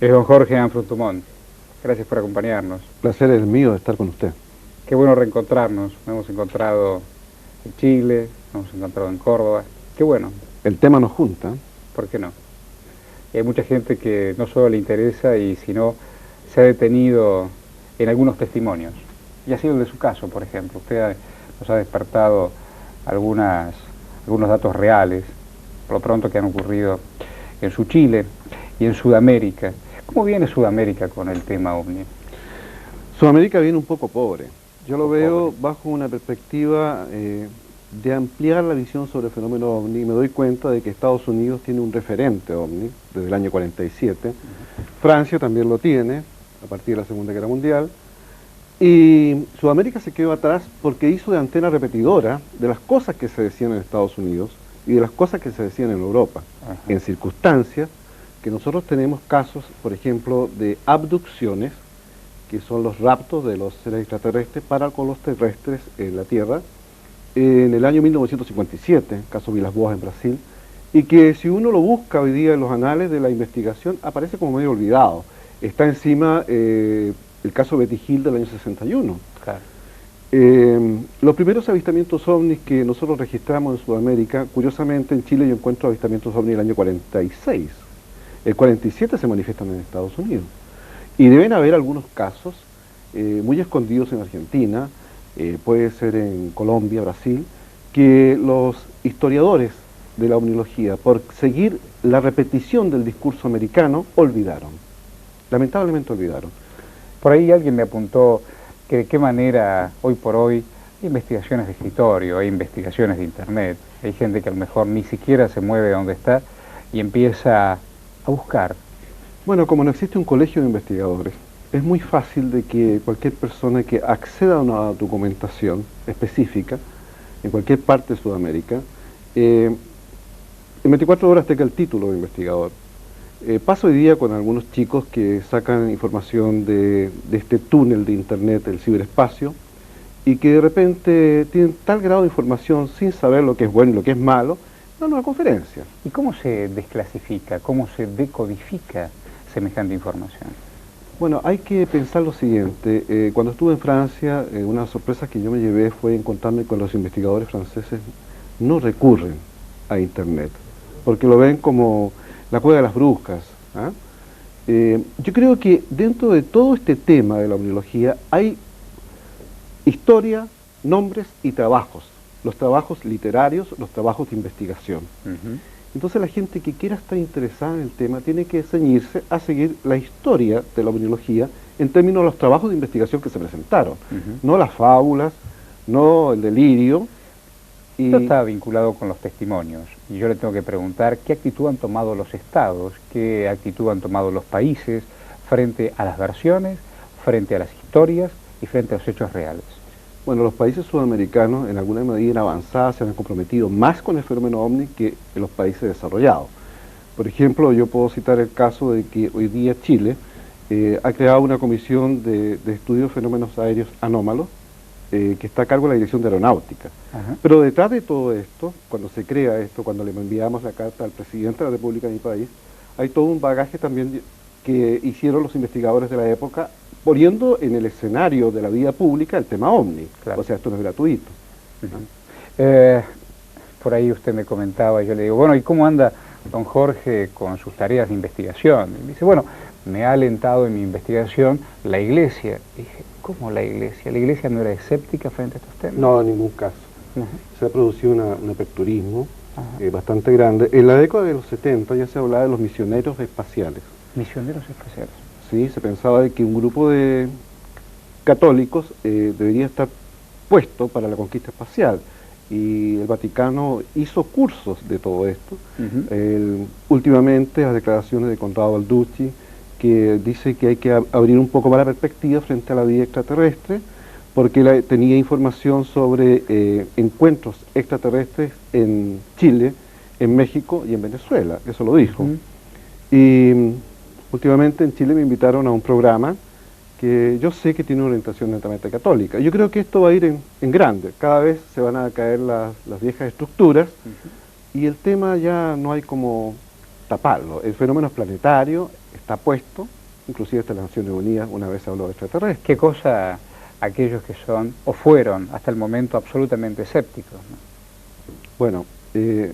Es don Jorge Anfrutumón. Gracias por acompañarnos. Placer es mío de estar con usted. Qué bueno reencontrarnos. Nos hemos encontrado en Chile, nos hemos encontrado en Córdoba. Qué bueno. El tema nos junta. ¿Por qué no? Y hay mucha gente que no solo le interesa, y sino se ha detenido en algunos testimonios. Y ha sido el de su caso, por ejemplo. Usted nos ha despertado algunos datos reales, por lo pronto, que han ocurrido en su Chile y en Sudamérica. ¿Cómo viene Sudamérica con el tema OVNI? Sudamérica viene un poco pobre. Yo lo veo bajo una perspectiva de ampliar la visión sobre el fenómeno OVNI. Me doy cuenta de que Estados Unidos tiene un referente OVNI desde el año 47. Francia también lo tiene a partir de la Segunda Guerra Mundial. Y Sudamérica se quedó atrás porque hizo de antena repetidora de las cosas que se decían en Estados Unidos y de las cosas que se decían en Europa, en circunstancias que nosotros tenemos casos, por ejemplo, de abducciones, que son los raptos de los seres extraterrestres para con los terrestres en la Tierra, en el año 1957, caso Vilas Boas en Brasil, y que si uno lo busca hoy día en los anales de la investigación, aparece como medio olvidado. Está encima el caso Betty Hill del año 61. Claro. Los primeros avistamientos ovnis que nosotros registramos en Sudamérica, curiosamente en Chile yo encuentro avistamientos ovnis el año 46. El 47 se manifiestan en Estados Unidos. Y deben haber algunos casos muy escondidos en Argentina, puede ser en Colombia, Brasil, que los historiadores de la ovniología, por seguir la repetición del discurso americano, olvidaron. Lamentablemente olvidaron. Por ahí alguien me apuntó que de qué manera hoy por hoy hay investigaciones de escritorio, hay investigaciones de internet, hay gente que a lo mejor ni siquiera se mueve de donde está y empieza a buscar. Bueno, como no existe un colegio de investigadores, es muy fácil de que cualquier persona que acceda a una documentación específica en cualquier parte de Sudamérica, en 24 horas tenga el título de investigador. Paso hoy día con algunos chicos que sacan información de este túnel de internet, el ciberespacio, y que de repente tienen tal grado de información sin saber lo que es bueno y lo que es malo, dan una conferencia. ¿Y cómo se desclasifica, cómo se decodifica semejante información? Bueno, hay que pensar lo siguiente. Cuando estuve en Francia, una de las sorpresas que yo me llevé fue encontrarme con los investigadores franceses no recurren a internet, porque lo ven como la cueva de las brujas. ¿Ah? Yo creo que dentro de todo este tema de la ovniología hay historia, nombres y trabajos. Los trabajos literarios, los trabajos de investigación. Entonces la gente que quiera estar interesada en el tema tiene que ceñirse a seguir la historia de la ovniología en términos de los trabajos de investigación que se presentaron. No las fábulas, no el delirio. Esto está vinculado con los testimonios, y yo le tengo que preguntar qué actitud han tomado los estados, qué actitud han tomado los países frente a las versiones, frente a las historias y frente a los hechos reales. Bueno, los países sudamericanos en alguna medida avanzada se han comprometido más con el fenómeno OVNI que en los países desarrollados. Por ejemplo, yo puedo citar el caso de que hoy día Chile ha creado una comisión de estudio de fenómenos aéreos anómalos que está a cargo de la Dirección de Aeronáutica. Pero detrás de todo esto, cuando se crea esto, cuando le enviamos la carta al presidente de la República de mi país, hay todo un bagaje también que hicieron los investigadores de la época, poniendo en el escenario de la vida pública el tema OVNI. Claro. O sea, esto no es gratuito. Por ahí usted me comentaba, yo le digo, bueno, ¿y cómo anda don Jorge con sus tareas de investigación? Y me dice, bueno, me ha alentado en mi investigación la Iglesia. Y dije, ¿cómo la Iglesia? ¿La Iglesia no era escéptica frente a estos temas? No, en ningún caso. Se ha producido un aperturismo bastante grande. En la década de los 70 ya se hablaba de los misioneros espaciales. ¿Misioneros espaciales? Sí, se pensaba de que un grupo de católicos debería estar puesto para la conquista espacial. Y el Vaticano hizo cursos de todo esto. Últimamente las declaraciones de Conrado Balducci, que dice que hay que abrir un poco más la perspectiva frente a la vida extraterrestre, porque tenía información sobre encuentros extraterrestres en Chile, en México y en Venezuela, eso lo dijo. Y últimamente en Chile me invitaron a un programa que yo sé que tiene una orientación netamente católica. Yo creo que esto va a ir en grande, cada vez se van a caer las viejas estructuras y el tema ya no hay como taparlo. El fenómeno es planetario, está puesto, inclusive hasta las Naciones Unidas una vez habló de extraterrestres. ¿Qué cosa aquellos que son o fueron hasta el momento absolutamente escépticos, ¿no? Bueno, el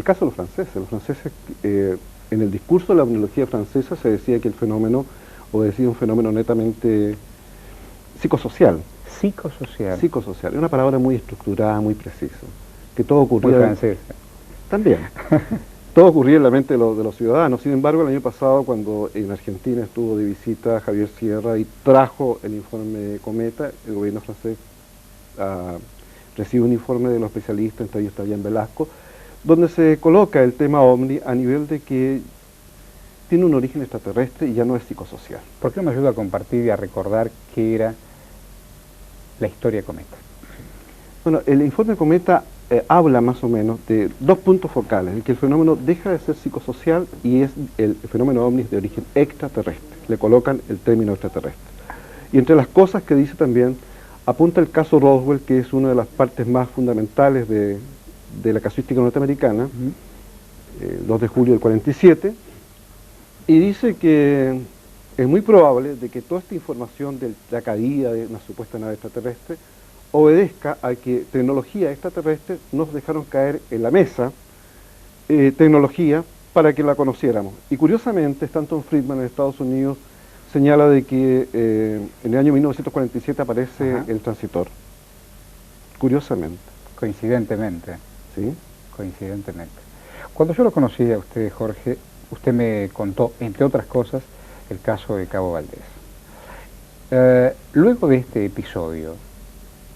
caso de los franceses en el discurso de la omniología francesa se decía que el fenómeno obedecía un fenómeno netamente psicosocial. Psicosocial. Psicosocial, es una palabra muy estructurada, muy precisa, que todo Muy ocurría... francesa. También. Todo ocurría en la mente de los ciudadanos. Sin embargo, el año pasado, cuando en Argentina estuvo de visita Javier Sierra y trajo el informe Cometa, el gobierno francés recibe un informe de los especialistas, entre ellos está Jean Velasco, donde se coloca el tema OVNI a nivel de que tiene un origen extraterrestre y ya no es psicosocial. ¿Por qué no me ayuda a compartir y a recordar qué era la historia Cometa? Bueno, el informe Cometa habla más o menos de dos puntos focales, en que el fenómeno deja de ser psicosocial y es el fenómeno OVNI de origen extraterrestre. Le colocan el término extraterrestre. Y entre las cosas que dice también, apunta el caso Roswell, que es una de las partes más fundamentales de la casuística norteamericana, el 2 de julio del 47, y dice que es muy probable de que toda esta información de la caída de una supuesta nave extraterrestre obedezca a que tecnología extraterrestre nos dejaron caer en la mesa, tecnología para que la conociéramos. Y curiosamente, Stanton Friedman en Estados Unidos señala de que en el año 1947 aparece el transitor. Curiosamente. Coincidentemente. ¿Sí? Coincidentemente. Cuando yo lo conocí a usted, Jorge, usted me contó, entre otras cosas, el caso de Cabo Valdés. Luego de este episodio,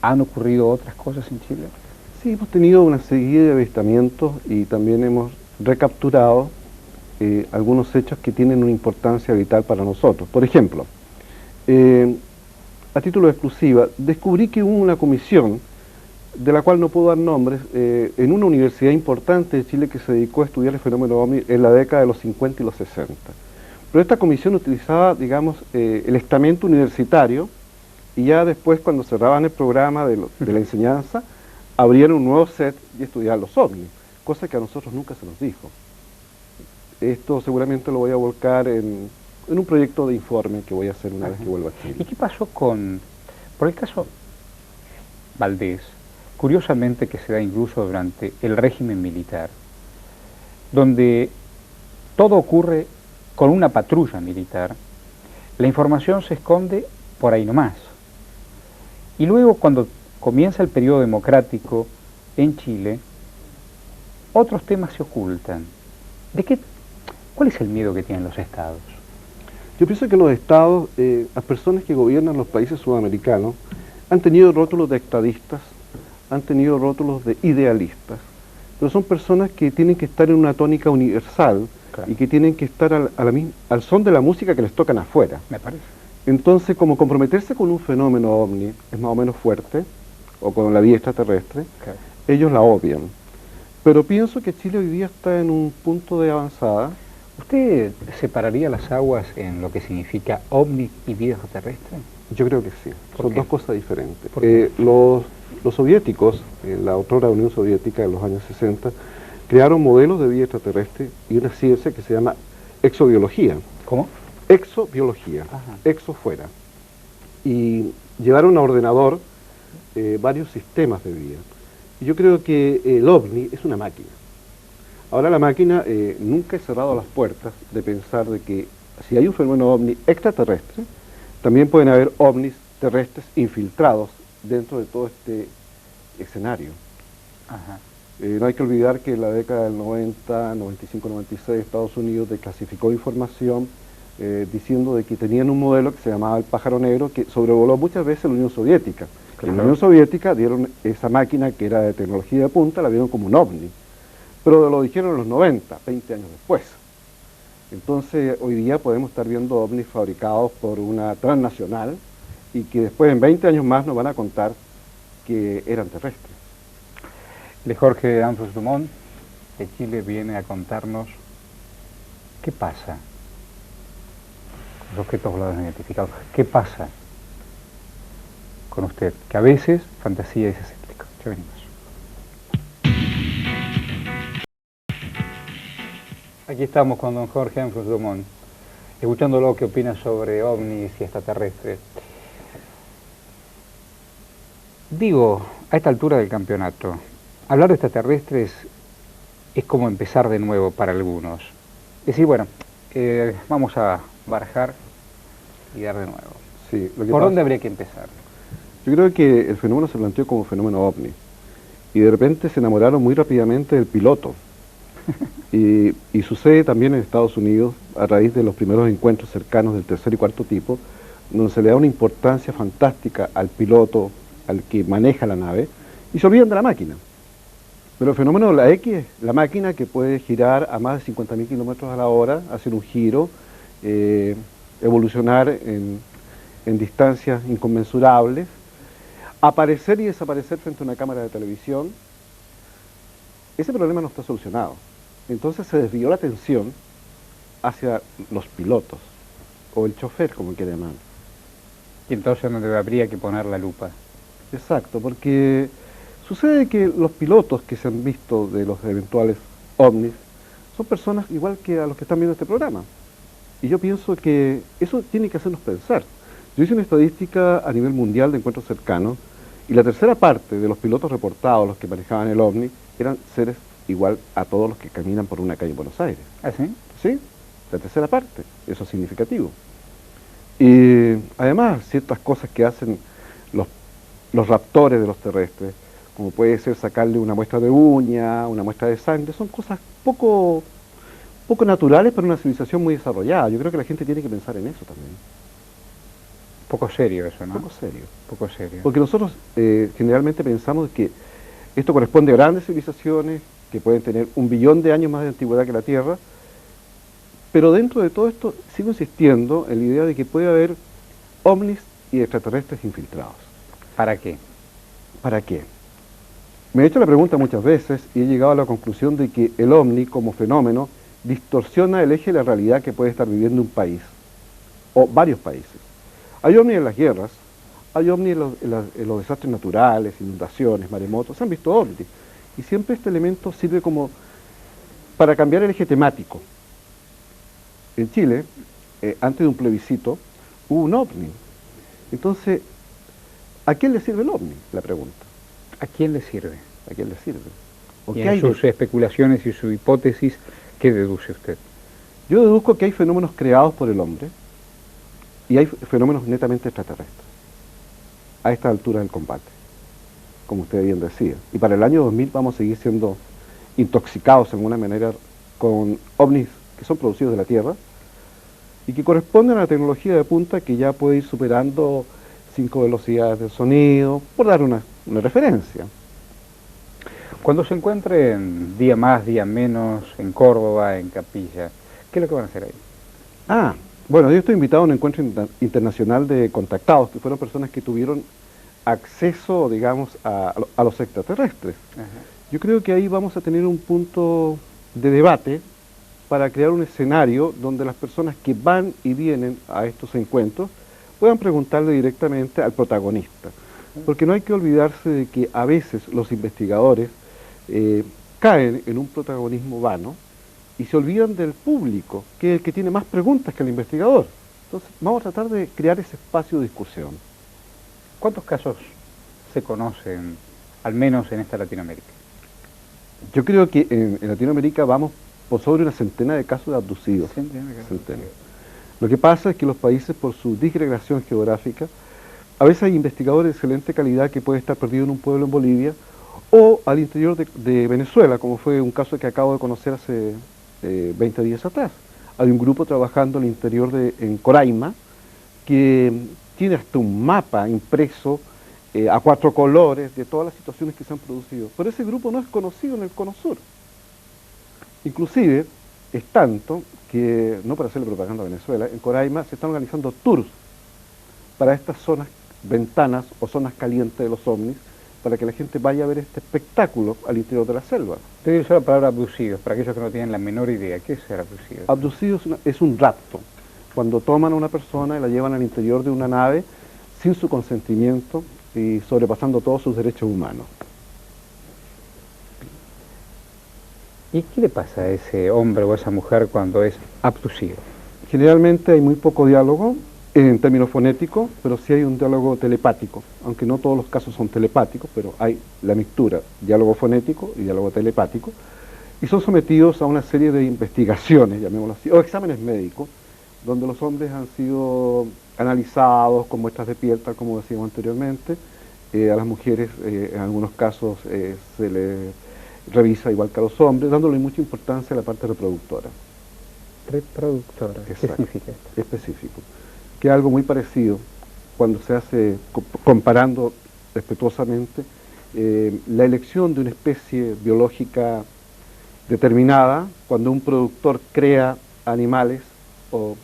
¿han ocurrido otras cosas en Chile? Sí, hemos tenido una serie de avistamientos y también hemos recapturado algunos hechos que tienen una importancia vital para nosotros. Por ejemplo, a título de exclusiva, descubrí que hubo una comisión, de la cual no puedo dar nombres, en una universidad importante de Chile que se dedicó a estudiar el fenómeno OVNI en la década de los 50 y los 60. Pero esta comisión utilizaba, digamos, el estamento universitario, y ya después, cuando cerraban el programa de la enseñanza, abrían un nuevo set y estudiaban los OVNI, cosa que a nosotros nunca se nos dijo. Esto seguramente lo voy a volcar en un proyecto de informe que voy a hacer una vez que vuelva a Chile. ¿Y qué pasó por el caso Valdés? Curiosamente que se da incluso durante el régimen militar, donde todo ocurre con una patrulla militar, la información se esconde por ahí nomás. Y luego, cuando comienza el periodo democrático en Chile, otros temas se ocultan. ¿Cuál es el miedo que tienen los estados? Yo pienso que los estados, las personas que gobiernan los países sudamericanos, han tenido rótulos de estadistas, han tenido rótulos de idealistas, pero son personas que tienen que estar en una tónica universal, claro, y que tienen que estar al son de la música que les tocan afuera. Me parece. Entonces, como comprometerse con un fenómeno OVNI es más o menos fuerte, o con la vida extraterrestre, claro, ellos la obvian. Pero pienso que Chile hoy día está en un punto de avanzada. ¿Usted separaría las aguas en lo que significa OVNI y vida extraterrestre? Yo creo que sí, son dos cosas diferentes. Los soviéticos, la otrora Unión Soviética de los años 60, crearon modelos de vida extraterrestre y una ciencia que se llama exobiología. ¿Cómo? Exobiología, exo fuera. Y llevaron a ordenador varios sistemas de vida. Y yo creo que el OVNI es una máquina. Ahora la máquina nunca ha cerrado las puertas de pensar de que si hay un fenómeno OVNI extraterrestre, también pueden haber OVNIs terrestres infiltrados dentro de todo este escenario. No hay que olvidar que en la década del 90, 95, 96, Estados Unidos desclasificó información diciendo de que tenían un modelo que se llamaba el pájaro negro, que sobrevoló muchas veces la Unión Soviética. Claro. En la Unión Soviética dieron esa máquina que era de tecnología de punta, la vieron como un OVNI. Pero lo dijeron en los 90, 20 años después. Entonces, hoy día podemos estar viendo OVNIs fabricados por una transnacional y que después, en 20 años más, nos van a contar que eran terrestres. De Jorge Ambrose Dumont, de Chile, viene a contarnos qué pasa con los objetos voladores no identificados. ¿Qué pasa con usted? Que a veces fantasía es escéptico. Ya venimos. Aquí estamos con don Jorge Ambrose Dumont. escuchándolo, ¿qué opina sobre ovnis y extraterrestres? Digo, a esta altura del campeonato, hablar de extraterrestres es como empezar de nuevo para algunos. Es decir, bueno, vamos a barajar y dar de nuevo. Sí, ¿Por dónde habría que empezar? Yo creo que el fenómeno se planteó como fenómeno ovni y de repente se enamoraron muy rápidamente del piloto. Y sucede también en Estados Unidos a raíz de los primeros encuentros cercanos del tercer y cuarto tipo, donde se le da una importancia fantástica al piloto, al que maneja la nave, y se olvidan de la máquina. Pero el fenómeno de la X es la máquina que puede girar a más de 50.000 kilómetros a la hora, hacer un giro, evolucionar en distancias inconmensurables, aparecer y desaparecer frente a una cámara de televisión. Ese problema no está solucionado. Entonces se desvió la atención hacia los pilotos, o el chofer, como quiere llamar. Y entonces donde habría que poner la lupa. Exacto, porque sucede que los pilotos que se han visto de los eventuales ovnis son personas igual que a los que están viendo este programa. Y yo pienso que eso tiene que hacernos pensar. Yo hice una estadística a nivel mundial de encuentros cercanos y la tercera parte de los pilotos reportados, los que manejaban el ovni, eran seres igual a todos los que caminan por una calle en Buenos Aires. ¿Ah, sí? ¿Sí? La tercera parte, eso es significativo. Y además, ciertas cosas que hacen los raptores de los terrestres, como puede ser sacarle una muestra de uña, una muestra de sangre, son cosas poco naturales para una civilización muy desarrollada. Yo creo que la gente tiene que pensar en eso también. Poco serio eso, ¿no? Poco serio. Poco serio. Porque nosotros generalmente pensamos que esto corresponde a grandes civilizaciones que pueden tener 1 billón de años más de antigüedad que la Tierra, pero dentro de todo esto sigo insistiendo en la idea de que puede haber ovnis y extraterrestres infiltrados. ¿Para qué? ¿Para qué? Me he hecho la pregunta muchas veces y he llegado a la conclusión de que el ovni como fenómeno distorsiona el eje de la realidad que puede estar viviendo un país o varios países. Hay ovnis en las guerras, hay ovnis en los desastres naturales, inundaciones, maremotos, se han visto ovnis. Y siempre este elemento sirve como para cambiar el eje temático. En Chile, antes de un plebiscito, hubo un ovni. Entonces, ¿a quién le sirve el ovni? La pregunta. ¿A quién le sirve? ¿A quién le sirve? ¿O Y qué hay en sus especulaciones y su hipótesis, ¿qué deduce usted? Yo deduzco que hay fenómenos creados por el hombre y hay fenómenos netamente extraterrestres a esta altura del combate, como usted bien decía. Y para el año 2000 vamos a seguir siendo intoxicados de alguna manera con ovnis que son producidos de la Tierra y que corresponden a la tecnología de punta que ya puede ir superando 5 velocidades del sonido, por dar una referencia. Cuando se encuentren día más, día menos, en Córdoba, en Capilla, ¿qué es lo que van a hacer ahí? Bueno, yo estoy invitado a un encuentro internacional de contactados, que fueron personas que tuvieron acceso, digamos, a los extraterrestres. Ajá. Yo creo que ahí vamos a tener un punto de debate para crear un escenario donde las personas que van y vienen a estos encuentros puedan preguntarle directamente al protagonista. Porque no hay que olvidarse de que a veces los investigadores caen en un protagonismo vano y se olvidan del público, que es el que tiene más preguntas que el investigador. Entonces vamos a tratar de crear ese espacio de discusión. ¿Cuántos casos se conocen, al menos en esta Latinoamérica? Yo creo que en Latinoamérica vamos por sobre una centena de casos de abducidos. Centena. Lo que pasa es que los países, por su disgregación geográfica, a veces hay investigadores de excelente calidad que pueden estar perdidos en un pueblo en Bolivia o al interior de Venezuela, como fue un caso que acabo de conocer hace 20 días atrás. Hay un grupo trabajando al interior en Coraima que tiene hasta un mapa impreso a 4 colores de todas las situaciones que se han producido. Pero ese grupo no es conocido en el Cono Sur. Inclusive, es tanto que, no para hacerle propaganda a Venezuela, en Coraima se están organizando tours para estas zonas, ventanas o zonas calientes de los ovnis, para que la gente vaya a ver este espectáculo al interior de la selva. Usted usó la palabra abducidos, para aquellos que no tienen la menor idea. ¿Qué es ser abducido? Abducido es un rapto, cuando toman a una persona y la llevan al interior de una nave sin su consentimiento y sobrepasando todos sus derechos humanos. ¿Y qué le pasa a ese hombre o a esa mujer cuando es abducido? Generalmente hay muy poco diálogo en términos fonéticos, pero sí hay un diálogo telepático, aunque no todos los casos son telepáticos, pero hay la mixtura, diálogo fonético y diálogo telepático, y son sometidos a una serie de investigaciones, llamémoslo así, o exámenes médicos, donde los hombres han sido analizados con muestras de piel, tal como decíamos anteriormente. A las mujeres, en algunos casos, se les revisa igual que a los hombres, dándole mucha importancia a la parte reproductora. Reproductora, ¿qué significa esto? Específico. Que es algo muy parecido cuando se hace, comparando respetuosamente, la elección de una especie biológica determinada, cuando un productor crea animales, o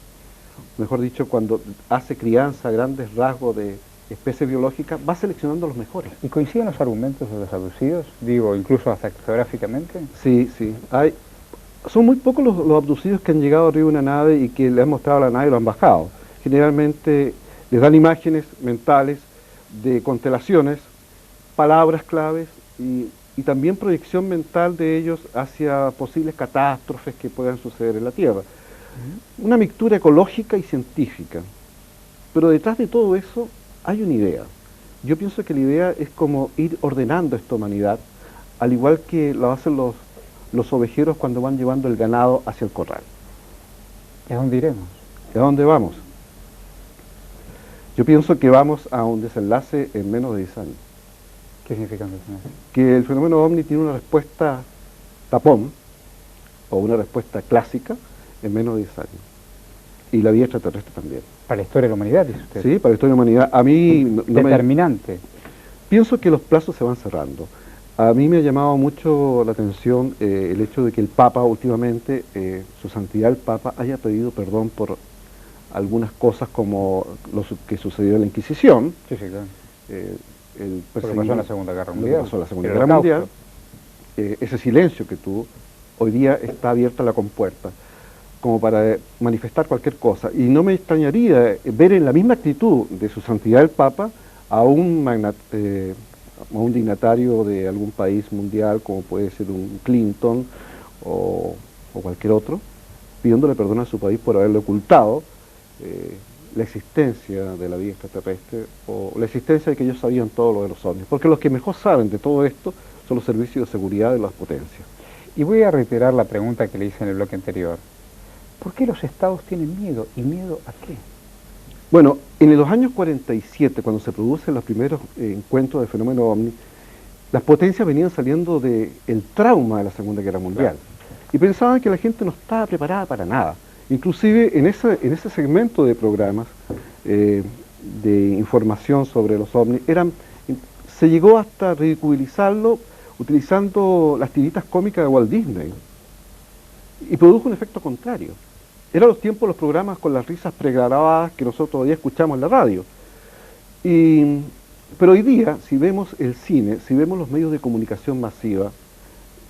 mejor dicho, cuando hace crianza a grandes rasgos de especies biológicas, va seleccionando los mejores. ¿Y coinciden los argumentos de los abducidos? Digo, incluso hasta geográficamente. Sí, sí. Son muy pocos los abducidos que han llegado arriba de una nave y que le han mostrado la nave y lo han bajado. Generalmente les dan imágenes mentales de constelaciones, palabras claves y también proyección mental de ellos hacia posibles catástrofes que puedan suceder en la Tierra. Una mixtura ecológica y científica. Pero detrás de todo eso hay una idea. Yo pienso que la idea es como ir ordenando esta humanidad, al igual que lo hacen los ovejeros cuando van llevando el ganado hacia el corral. ¿Y a dónde iremos? ¿Y a dónde vamos? Yo pienso que vamos a un desenlace en menos de 10 años. ¿Qué significa un desenlace? Que el fenómeno OVNI tiene una respuesta tapón, o una respuesta clásica, en menos de 10 años. Y la vida extraterrestre también. Para la historia de la humanidad, dice usted. Sí, para la historia de la humanidad. A mí... Determinante. Pienso que los plazos se van cerrando. A mí me ha llamado mucho la atención el hecho de que el Papa últimamente, su santidad el Papa, haya pedido perdón por algunas cosas como lo que sucedió en la Inquisición. Sí, sí, claro. Lo que pasó en la Segunda Guerra Mundial. Pasó en la Segunda Guerra Mundial. Ese silencio que tuvo, hoy día está abierta la compuerta como para manifestar cualquier cosa. Y no me extrañaría ver en la misma actitud de su santidad el Papa a un dignatario de algún país mundial, como puede ser un Clinton o cualquier otro, pidiéndole perdón a su país por haberle ocultado la existencia de la vida extraterrestre o la existencia de que ellos sabían todo lo de los ovnis. Porque los que mejor saben de todo esto son los servicios de seguridad de las potencias. Y voy a reiterar la pregunta que le hice en el bloque anterior. ¿Por qué los estados tienen miedo? ¿Y miedo a qué? Bueno, en los años 47, cuando se producen los primeros encuentros de fenómeno OVNI, las potencias venían saliendo del trauma de la Segunda Guerra Mundial. Claro. Y pensaban que la gente no estaba preparada para nada. Inclusive en ese segmento de programas de información sobre los OVNI, se llegó hasta ridiculizarlo utilizando las tiritas cómicas de Walt Disney. Y produjo un efecto contrario. Eran los tiempos de los programas con las risas pregrabadas que nosotros todavía escuchamos en la radio. Pero hoy día, si vemos el cine, si vemos los medios de comunicación masiva,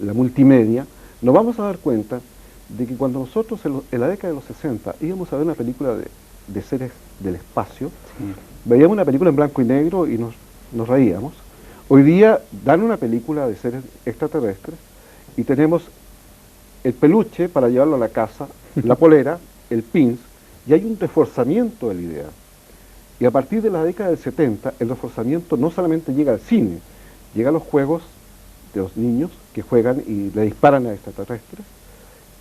la multimedia, nos vamos a dar cuenta de que cuando nosotros en la década de los 60 íbamos a ver una película de seres del espacio, veíamos una película en blanco y negro y nos reíamos. Hoy día dan una película de seres extraterrestres y tenemos el peluche para llevarlo a la casa, la polera, el pins, y hay un reforzamiento de la idea. Y a partir de la década del 70, el reforzamiento no solamente llega al cine, llega a los juegos de los niños que juegan y le disparan a extraterrestres,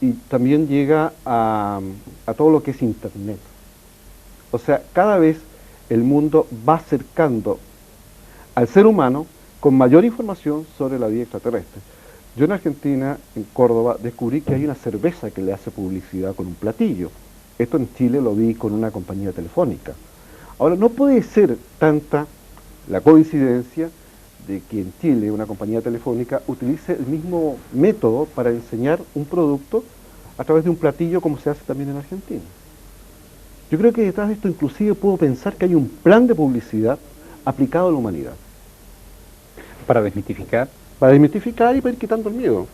y también llega a todo lo que es Internet. O sea, cada vez el mundo va acercando al ser humano con mayor información sobre la vida extraterrestre. Yo en Argentina, en Córdoba, descubrí que hay una cerveza que le hace publicidad con un platillo. Esto en Chile lo vi con una compañía telefónica. Ahora, no puede ser tanta la coincidencia de que en Chile una compañía telefónica utilice el mismo método para enseñar un producto a través de un platillo como se hace también en Argentina. Yo creo que detrás de esto inclusive puedo pensar que hay un plan de publicidad aplicado a la humanidad. ¿Para desmitificar? Para desmitificar y para ir quitando el miedo.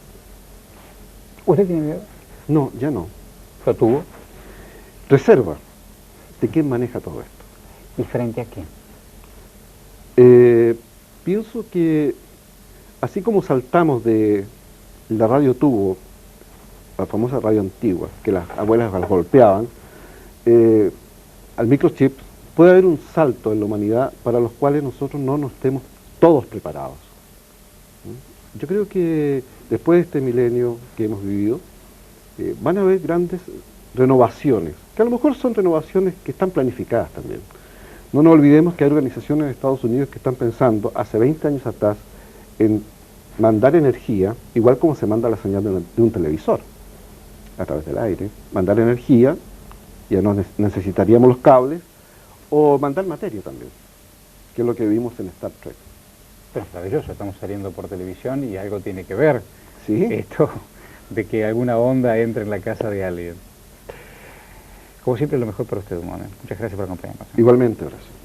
¿Usted tiene miedo? No, ya no. ¿Lo tuvo? Reserva. ¿De quién maneja todo esto? ¿Y frente a quién? Pienso que así como saltamos de la radio tubo, la famosa radio antigua, que las abuelas las golpeaban, al microchip, puede haber un salto en la humanidad para los cuales nosotros no nos estemos todos preparados. Yo creo que después de este milenio que hemos vivido, van a haber grandes renovaciones, que a lo mejor son renovaciones que están planificadas también. No nos olvidemos que hay organizaciones en Estados Unidos que están pensando, hace 20 años atrás, en mandar energía, igual como se manda la señal de un televisor, a través del aire, mandar energía, ya no necesitaríamos los cables, o mandar materia también, que es lo que vimos en Star Trek. Pero es maravilloso, estamos saliendo por televisión y algo tiene que ver ¿Sí? esto de que alguna onda entre en la casa de alguien. Como siempre, lo mejor para usted, Mohamed. Muchas gracias por acompañarnos. Igualmente, gracias.